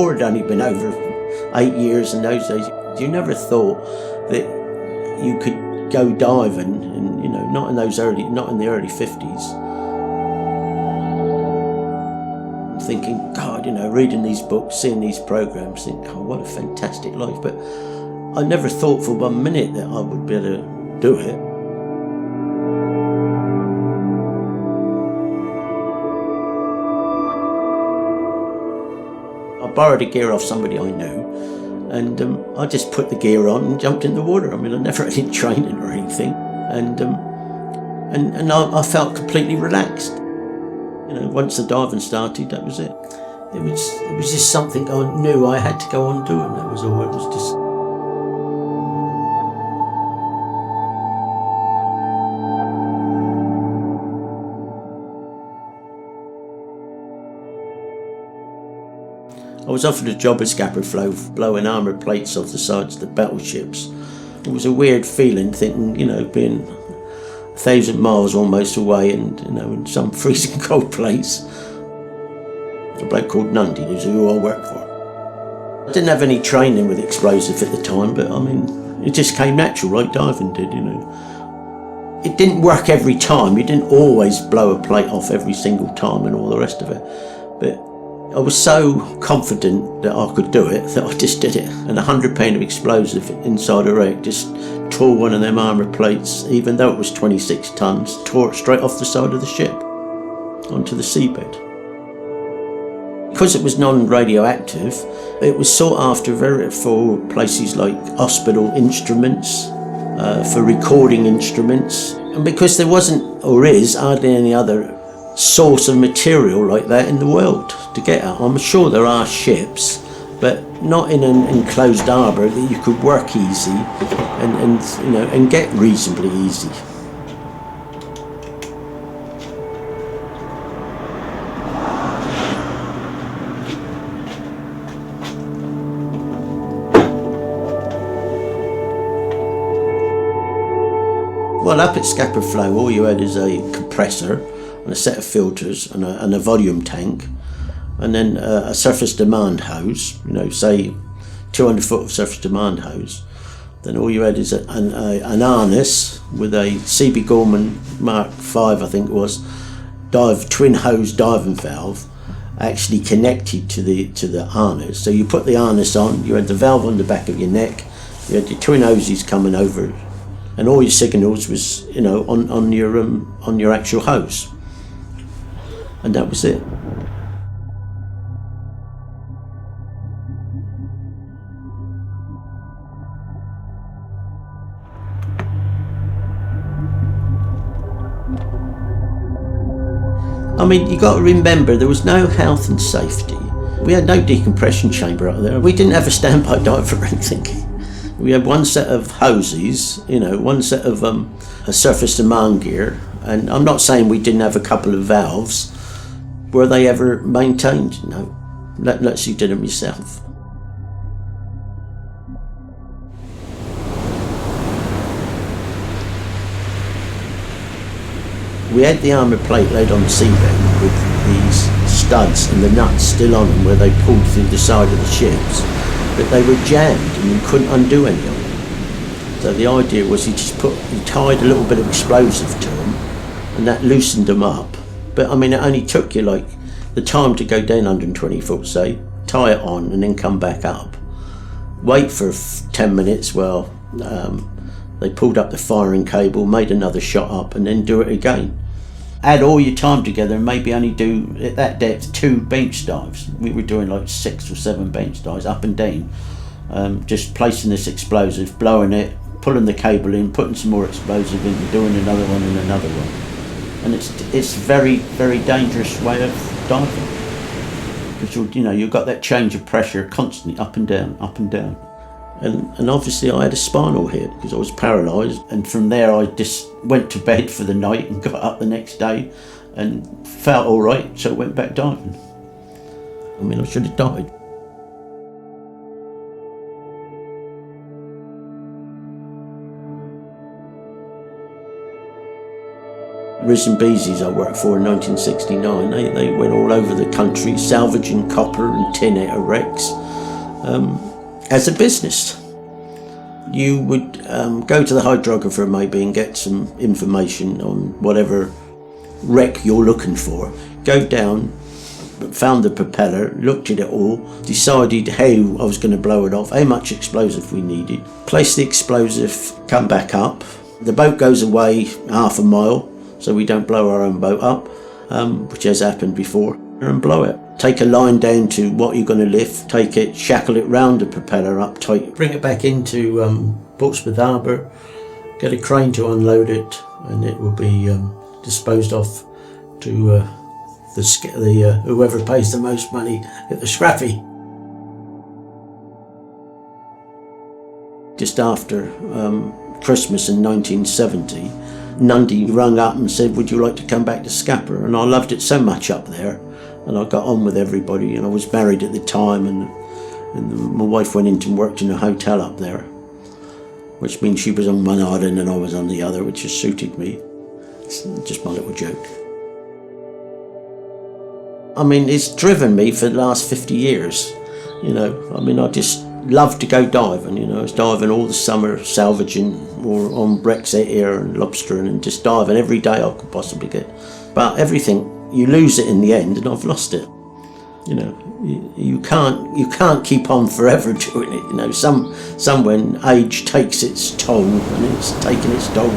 war had only been over 8 years in those days. You never thought that you could go diving, and not in the early 50s. Thinking, God, reading these books, seeing these programs, think, oh, what a fantastic life. But I never thought for 1 minute that I would be able to do it. I borrowed a gear off somebody I knew, and I just put the gear on and jumped in the water. I mean, I never had any training or anything, and I felt completely relaxed. Once the diving started, that was it. It was just something I knew I had to go on doing. That was all. It was just. I was offered a job at Scapa Flow, blowing armoured plates off the sides of the battleships. It was a weird feeling, thinking, being 1,000 miles almost away, and in some freezing cold place. A bloke called Nundy was who I worked for. I didn't have any training with explosives at the time, but it just came natural, like diving did. It didn't work every time. You didn't always blow a plate off every single time and all the rest of it. But I was so confident that I could do it that I just did it. And 100 pound of explosive inside a wreck just tore one of them armoured plates, even though it was 26 tonnes, tore it straight off the side of the ship onto the seabed. Because it was non-radioactive, it was sought after for places like hospital instruments, for recording instruments, and because there wasn't, or is, hardly any other source of material like that in the world to get at. I'm sure there are ships, but not in an enclosed harbour that you could work easy and get reasonably easy. Well, up at Scapa Flow, all you had is a compressor and a set of filters and a volume tank, and then a surface demand hose, say 200 foot of surface demand hose. Then all you had is an harness with a CB Gorman Mark 5, I think it was, twin hose diving valve actually connected to the harness. So you put the harness on, you had the valve on the back of your neck, you had your twin hoses coming over, and all your signals was on your actual hose, and that was it. You got to remember, there was no health and safety. We had no decompression chamber up there. We didn't have a standby diver or anything. We had one set of hoses, one set of a surface demand gear, and I'm not saying we didn't have a couple of valves. Were they ever maintained? No, unless you did them yourself. We had the armoured plate laid on the seabed with these studs and the nuts still on them where they pulled through the side of the ships, but they were jammed and you couldn't undo any of them. So the idea was you tied a little bit of explosive to them, and that loosened them up. But it only took you like the time to go down 120 foot, say, tie it on and then come back up. Wait for 10 minutes while they pulled up the firing cable, made another shot up, and then do it again. Add all your time together and maybe only do, at that depth, 2 bench dives. We were doing like 6 or 7 bench dives up and down, just placing this explosive, blowing it, pulling the cable in, putting some more explosive in, and doing another one and another one. And it's very, very dangerous way of diving, because you've got that change of pressure constantly, up and down, up and down. And obviously I had a spinal hit because I was paralysed, and from there I just went to bed for the night and got up the next day and felt all right, so I went back diving. I should have died. Risen Beesies I worked for in 1969, they went all over the country salvaging copper and tin out of wrecks as a business. You would go to the hydrographer maybe and get some information on whatever wreck you're looking for. Go down, found the propeller, looked at it all, decided how I was going to blow it off, how much explosive we needed, place the explosive, come back up. The boat goes away half a mile so we don't blow our own boat up, which has happened before, and blow it. Take a line down to what you're going to lift, take it, shackle it round the propeller up tight, bring it back into Portsmouth Harbour, get a crane to unload it, and it will be disposed of to whoever pays the most money at the scrappy. Just after Christmas in 1970, Nundy rung up and said, would you like to come back to Scapa? And I loved it so much up there, and I got on with everybody, and I was married at the time, and my wife went into and worked in a hotel up there, which means she was on one island and I was on the other, which just suited me. It's just my little joke. I mean, it's driven me for the last 50 years, you know. I mean, I just love to go diving, you know. I was diving all the summer, salvaging, or on wrecks out here and lobstering, and just diving every day I could possibly get. But everything, you lose it in the end, and I've lost it. You know, you can't keep on forever doing it. You know, some when age takes its toll, and it's taken its toll.